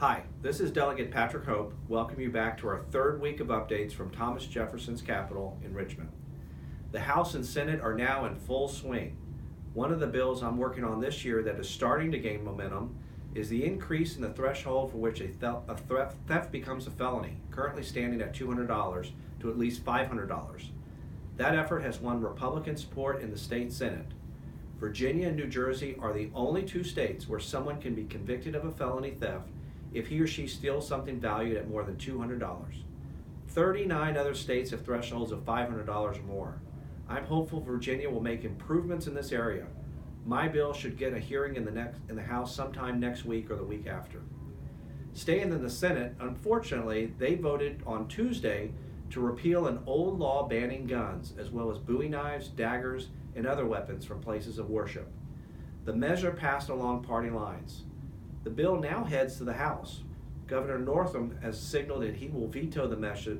Hi, this is Delegate Patrick Hope. Welcome you back to our third week of updates from Thomas Jefferson's Capitol in Richmond. The House and Senate are now in full swing. One of the bills I'm working on this year that is starting to gain momentum is the increase in the threshold for which a theft becomes a felony, currently standing at $200 to at least $500. That effort has won Republican support in the state Senate. Virginia and New Jersey are the only two states where someone can be convicted of a felony theft if he or she steals something valued at more than $200. 39 other states have thresholds of $500 or more. I'm hopeful Virginia will make improvements in this area. My bill should get a hearing in the House sometime next week or the week after. Staying in the Senate, unfortunately, they voted on Tuesday to repeal an old law banning guns, as well as Bowie knives, daggers, and other weapons from places of worship. The measure passed along party lines. The bill now heads to the House. Governor Northam has signaled that he will veto the measure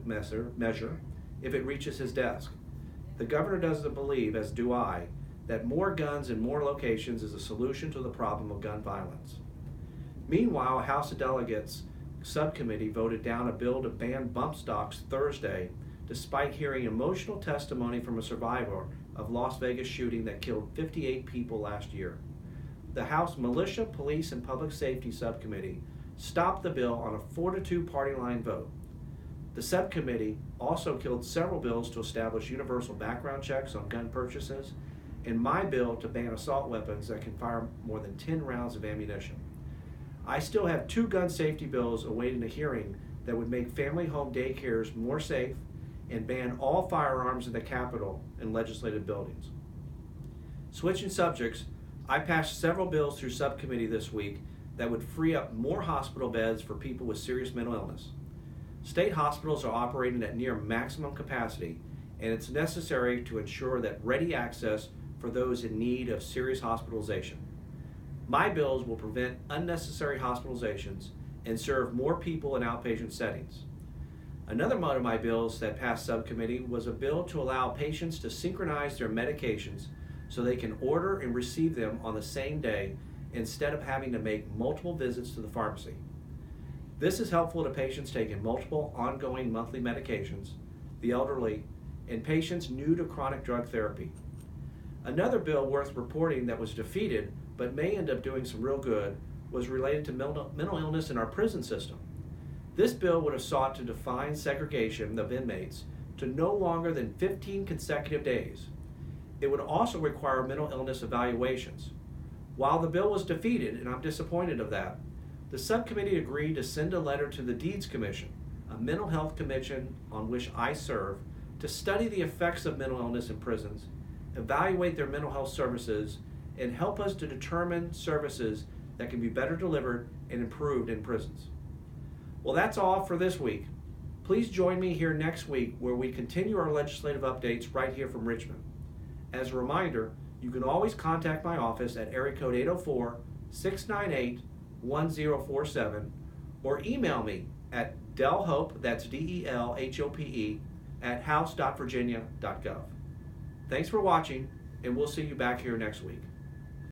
if it reaches his desk. The governor doesn't believe, as do I, that more guns in more locations is a solution to the problem of gun violence. Meanwhile, a House of Delegates subcommittee voted down a bill to ban bump stocks Thursday, despite hearing emotional testimony from a survivor of Las Vegas shooting that killed 58 people last year. The House Militia, Police, and Public Safety Subcommittee stopped the bill on a 4-2 party line vote. The subcommittee also killed several bills to establish universal background checks on gun purchases and my bill to ban assault weapons that can fire more than 10 rounds of ammunition. I still have 2 gun safety bills awaiting a hearing that would make family home daycares more safe and ban all firearms in the Capitol and legislative buildings. Switching subjects, I passed several bills through subcommittee this week that would free up more hospital beds for people with serious mental illness. State hospitals are operating at near maximum capacity, and it's necessary to ensure that ready access for those in need of serious hospitalization. My bills will prevent unnecessary hospitalizations and serve more people in outpatient settings. Another one of my bills that passed subcommittee was a bill to allow patients to synchronize their medications so they can order and receive them on the same day instead of having to make multiple visits to the pharmacy. This is helpful to patients taking multiple ongoing monthly medications, the elderly, and patients new to chronic drug therapy. Another bill worth reporting that was defeated but may end up doing some real good was related to mental illness in our prison system. This bill would have sought to define segregation of inmates to no longer than 15 consecutive days. It would also require mental illness evaluations. While the bill was defeated, and I'm disappointed of that, the subcommittee agreed to send a letter to the Deeds Commission, a mental health commission on which I serve, to study the effects of mental illness in prisons, evaluate their mental health services, and help us to determine services that can be better delivered and improved in prisons. Well, that's all for this week. Please join me here next week where we continue our legislative updates right here from Richmond. As a reminder, you can always contact my office at area code 804-698-1047 or email me at delhope, that's DELHOPE, at house.virginia.gov. Thanks for watching, and we'll see you back here next week.